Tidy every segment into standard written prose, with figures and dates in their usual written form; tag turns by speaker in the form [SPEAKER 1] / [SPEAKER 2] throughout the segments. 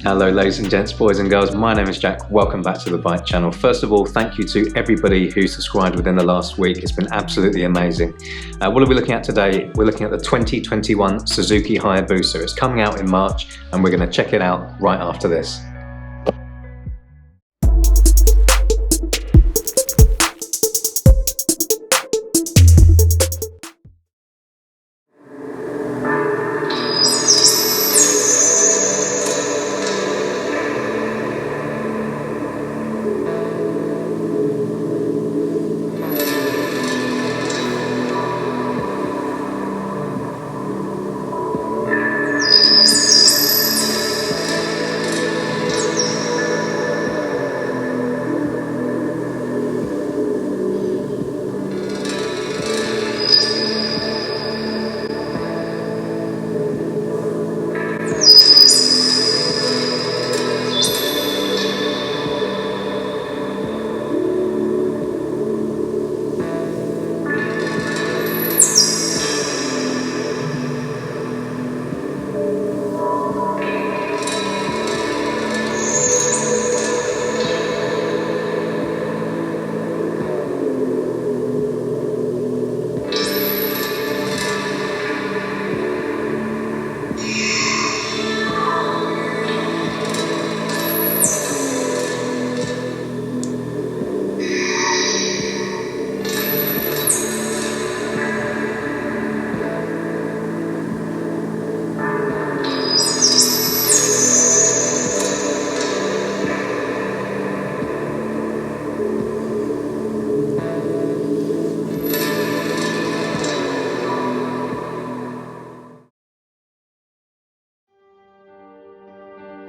[SPEAKER 1] Hello ladies and gents, boys and girls, my name is Jack. Welcome back to the Bike Channel. First of all, thank you to everybody who subscribed within the last week. It's been absolutely amazing. What are we looking at today? We're looking at the 2021 Suzuki Hayabusa. It's coming out in March and we're going to check it out right after this.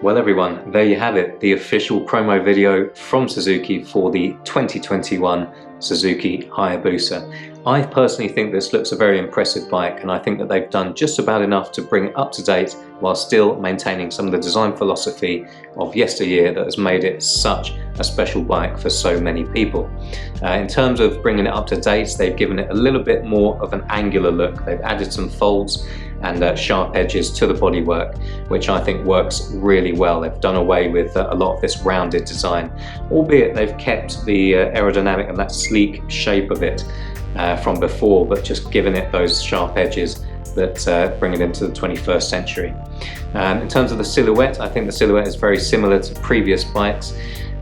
[SPEAKER 1] Well everyone, there you have it, the official promo video from Suzuki for the 2021 Suzuki Hayabusa. I personally think this looks a very impressive bike, and I think that they've done just about enough to bring it up to date while still maintaining some of the design philosophy of yesteryear that has made it such a special bike for so many people. In terms of bringing it up to date, they've given it a little bit more of an angular look. They've added some folds and sharp edges to the bodywork, which I think works really well. They've done away with a lot of this rounded design, albeit they've kept the aerodynamic and that sleek shape of it from before, but just given it those sharp edges that bring it into the 21st century. In terms of the silhouette, I think the silhouette is very similar to previous bikes.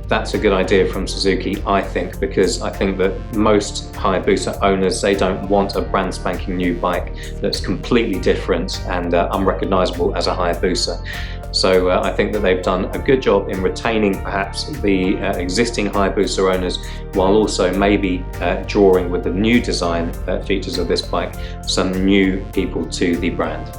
[SPEAKER 1] That's a good idea from Suzuki, I think, because I think that most Hayabusa owners, they don't want a brand spanking new bike that's completely different and unrecognizable as a Hayabusa. So I think that they've done a good job in retaining perhaps the existing Hayabusa owners, while also maybe drawing with the new design features of this bike some new people to the brand.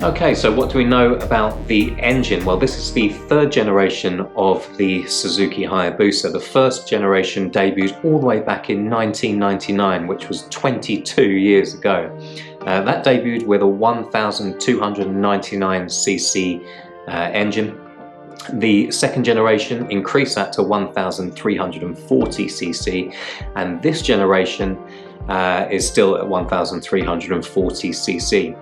[SPEAKER 1] Okay, so what do we know about the engine? Well, this is the third generation of the Suzuki Hayabusa. The first generation debuted all the way back in 1999, which was 22 years ago. That debuted with a 1,299cc engine. The second generation increased that to 1,340cc, and this generation is still at 1,340cc.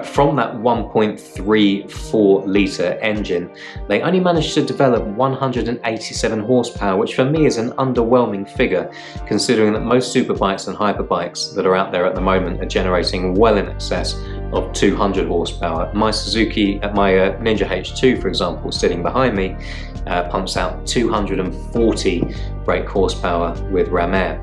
[SPEAKER 1] From that 1.34 litre engine, they only managed to develop 187 horsepower, which for me is an underwhelming figure, considering that most superbikes and hyperbikes that are out there at the moment are generating well in excess of 200 horsepower. My Suzuki, my Ninja H2 for example, sitting behind me, pumps out 240 brake horsepower with ram air.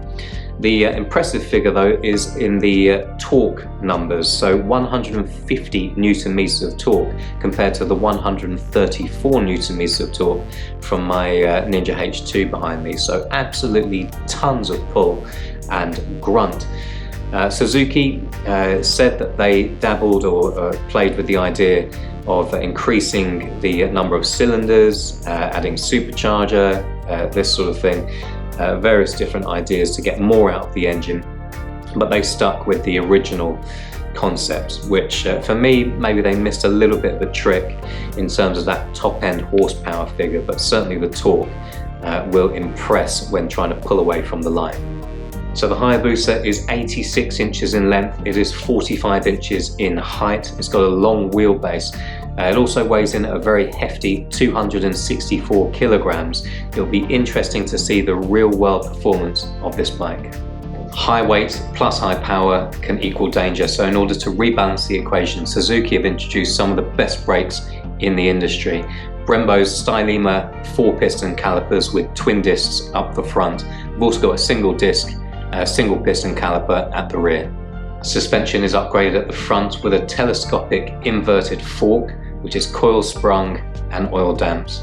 [SPEAKER 1] The impressive figure though is in the torque numbers, so 150 Newton meters of torque compared to the 134 Newton meters of torque from my Ninja H2 behind me, so absolutely tons of pull and grunt. Suzuki said that they dabbled or played with the idea of increasing the number of cylinders, adding supercharger, this sort of thing. Various different ideas to get more out of the engine, but they stuck with the original concept, which for me, maybe they missed a little bit of a trick in terms of that top end horsepower figure, but certainly the torque will impress when trying to pull away from the line. So the Hayabusa is 86 inches in length, it is 45 inches in height, it's got a long wheelbase, It also weighs in at a very hefty 264 kilograms. It'll be interesting to see the real-world performance of this bike. High weight plus high power can equal danger, so in order to rebalance the equation, Suzuki have introduced some of the best brakes in the industry. Brembo's Stylema 4-piston calipers with twin discs up the front. We've also got a single piston caliper at the rear. Suspension is upgraded at the front with a telescopic inverted fork, which is coil sprung and oil damped.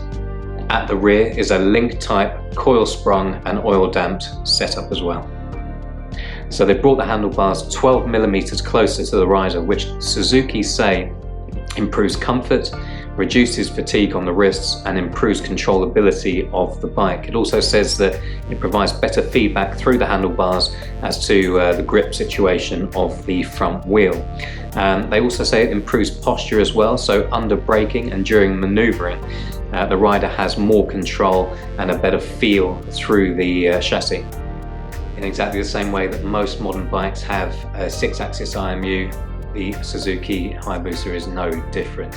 [SPEAKER 1] At the rear is a link type coil sprung and oil damped setup as well. So they brought the handlebars 12 millimeters closer to the rider, which Suzuki say improves comfort, reduces fatigue on the wrists and improves controllability of the bike. It also says that it provides better feedback through the handlebars as to the grip situation of the front wheel. They also say it improves posture as well, so under braking and during manoeuvring, the rider has more control and a better feel through the chassis. In exactly the same way that most modern bikes have a 6-axis IMU, the Suzuki Hayabusa is no different.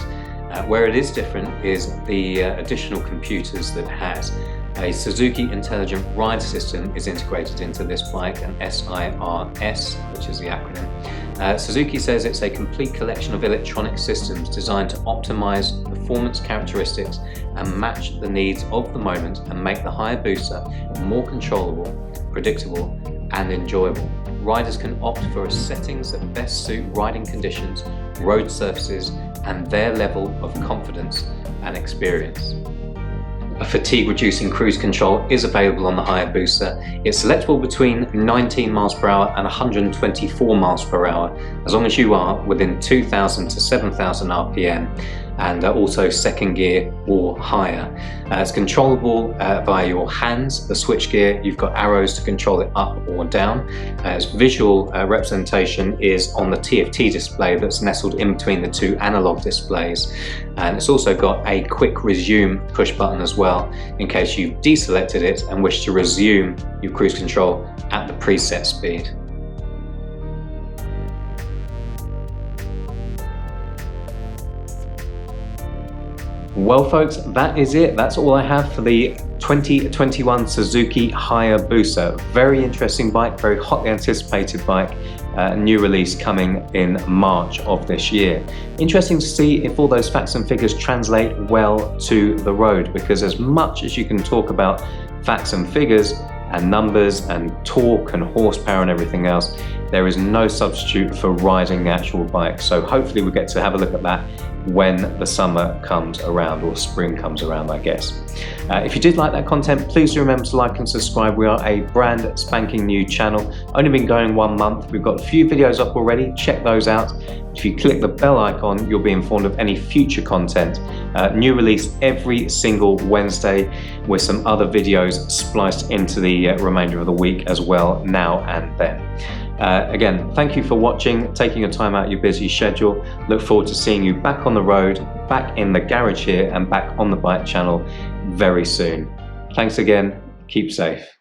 [SPEAKER 1] Where it is different is the additional computers that it has. A Suzuki Intelligent Ride System is integrated into this bike, an SIRS, which is the acronym. Suzuki says it's a complete collection of electronic systems designed to optimize performance characteristics and match the needs of the moment and make the Hayabusa more controllable, predictable and enjoyable. Riders can opt for settings that best suit riding conditions, road surfaces and their level of confidence and experience. A fatigue-reducing cruise control is available on the Hayabusa. It's selectable between 19 miles per hour and 124 miles per hour, as long as you are within 2,000 to 7,000 RPM, and also second gear or higher. It's controllable via your hands. The switch gear, you've got arrows to control it up or down. Its visual representation is on the TFT display that's nestled in between the two analog displays. And it's also got a quick resume push button as well, in case you've deselected it and wish to resume your cruise control at the preset speed. Well folks, that is it. That's all I have for the 2021 Suzuki Hayabusa. Very interesting bike, very hotly anticipated bike. New release coming in March of this year. Interesting to see if all those facts and figures translate well to the road, because as much as you can talk about facts and figures and numbers and torque and horsepower and everything else, there is no substitute for riding the actual bike. So hopefully we get to have a look at that when the summer comes around, or spring comes around, I guess. If you did like that content, please do remember to like and subscribe. We are a brand spanking new channel, only been going 1 month. We've got a few videos up already, check those out. If you click the bell icon, you'll be informed of any future content. New release every single Wednesday, with some other videos spliced into the remainder of the week as well, now and then. Again, thank you for watching, taking your time out of your busy schedule. Look forward to seeing you back on the road, back in the garage here and back on the bike channel very soon. Thanks again, keep safe.